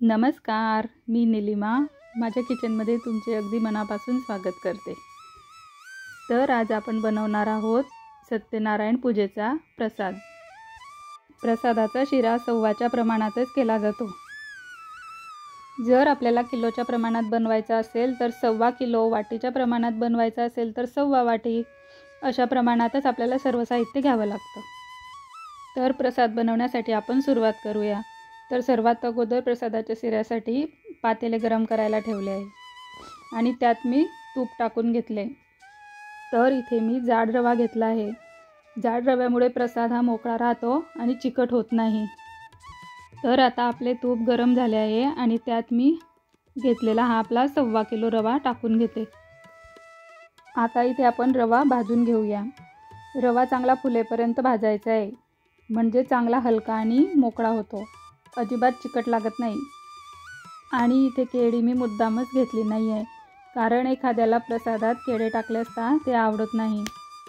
नमस्कार, मी निलिमा माझ्या किचनमध्ये तुमचे अगदी मनापासून स्वागत करते। तर आज आपण बनवणार आहोत सत्यनारायण पूजेचा प्रसाद। प्रसादाचा शिरा सव्वाच्या प्रमाणातच केला जातो। जर आपल्याला किलोच्या प्रमाणात बनवायचा असेल तर 1.25 किलो, वाटीच्या प्रमाणात बनवायचा असेल तर 1.25 वाटी, अशा प्रमाणातच आपल्याला सर्व साहित्य घ्यावं लागतं। तर प्रसाद बनवण्यासाठी आपण सुरुवात करूया। तर सर्वात अगोदर प्रसादाच्या शिऱ्यासाठी पातेले गरम करायला ठेवले आहे आणि त्यात मी तूप टाकून घेतले। तर इथे मी जाड रवा घेतला आहे। जाड रव्यामुळे प्रसाद हा मोकळा राहतो आणि चिकट होत नाही। तर आता आपले तूप गरम झाले आहे आणि त्यात मी घेतलेला हा आपला 1.25 किलो रवा टाकून घेते। आता इथे आपण रवा भाजून घेऊया। रवा चांगला फुलेपर्यंत भाजायचा आहे, म्हणजे चांगला हलका आणि मोकळा होतो, अजिबात चिकट लागत नाही। आणि इथे केळी मी मुद्दामच घेतली नाही आहे, कारण एखाद्याला प्रसादात केळी टाकले असता ते आवडत नाही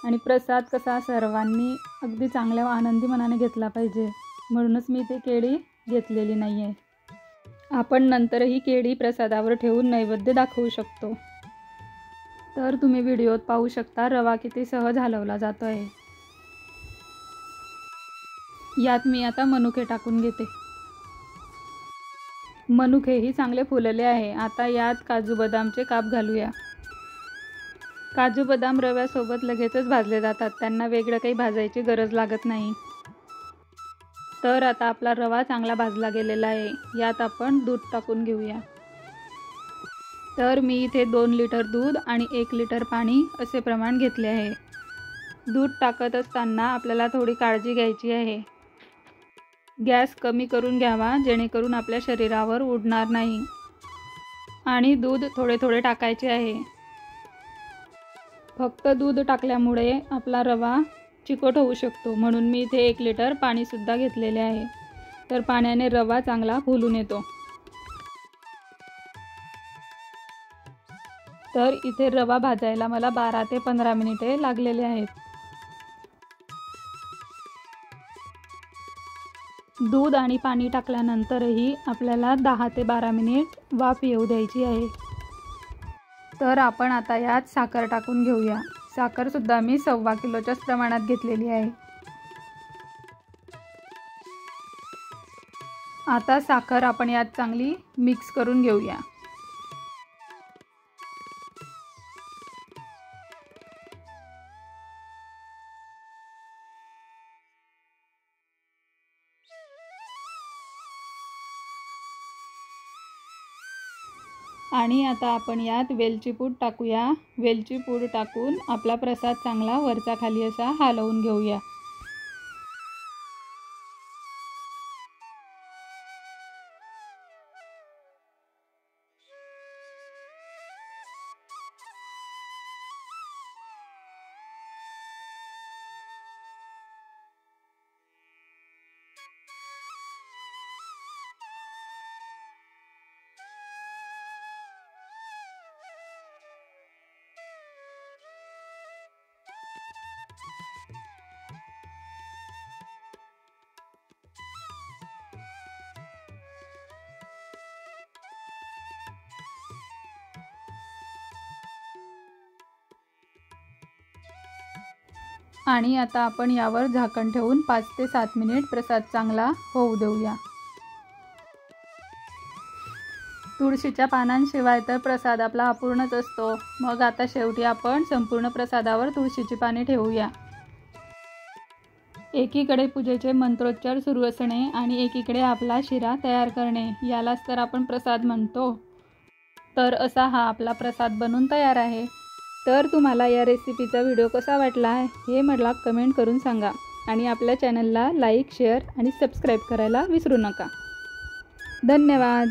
आणि प्रसाद कसा सर्वांनी अगदी चांगल्या आनंदी मनाने घेतला पाहिजे, म्हणूनच मी इथे केळी घेतलेली नाही आहे। आपण नंतरही केळी प्रसादावर ठेवून नैवेद्य दाखवू शकतो। तर तुम्ही व्हिडिओत पाहू शकता रवा किती सहज हलवला जातो आहे। यात मी आता मनुके टाकून घेते। मनुकेही चांगले फुलले आहे। आता यात काजू बदामचे काप घालूया। काजू बदाम रव्यासोबत लगेचच भाजले जातात, त्यांना वेगळं काही भाजायची गरज लागत नाही। तर आता आपला रवा चांगला भाजला गेलेला आहे। यात आपण दूध टाकून घेऊया। तर मी इथे 2 लिटर दूध आणि 1 लिटर पाणी असे प्रमाण घेतले आहे। दूध टाकत असताना आपल्याला थोडी काळजी घ्यायची आहे। गॅस कमी करून घ्यावा, जेणेकरून आपल्या शरीरावर उडणार नाही। आणि दूध थोडे थोडे टाकायचे आहे। फक्त दूध टाकल्यामुळे आपला रवा चिकट होऊ शकतो, म्हणून मी इथे 1 लिटर पाणीसुद्धा घेतलेले आहे। तर पाण्याने रवा चांगला फुलून येतो। तर इथे रवा भाजायला मला 12 ते 15 मिनिटे लागलेले आहेत। दूध आणि पाणी टाकल्यानंतरही आपल्याला 10 ते 12 मिनिट वाफ येऊ द्यायची आहे। तर आपण आता यात साखर टाकून घेऊया। साखरसुद्धा मी 1.25 किलोच्याच प्रमाणात घेतलेली आहे। आता साखर आपण यात चांगली मिक्स करून घेऊया। आणि आता आपण यात वेलची पूड टाकूया। वेलची पूड टाकून आपला प्रसाद चांगला वरचा खाली असा हलवून घेऊया। आणि आता आपण यावर झाकण ठेवून 5 ते 7 मिनिट प्रसाद चांगला होऊ देऊया। तुळशीच्या पानांशिवाय तर प्रसाद आपला अपूर्णच असतो। मग आता शेवटी आपण संपूर्ण प्रसादावर तुळशीची पाने ठेवूया। एकीकडे पूजेचे मंत्रोच्चार सुरू असणे आणि एकीकडे आपला शिरा तयार करणे, यालाच तर आपण प्रसाद म्हणतो। तर असा हा आपला प्रसाद बनून तयार आहे। तर तुम्हाला या रेसिपीचा व्हिडिओ कसा वाटला हे मला कमेंट करून सांगा आणि आपल्या चॅनलला लाईक, शेअर आणि सबस्क्राईब करायला विसरू नका। धन्यवाद।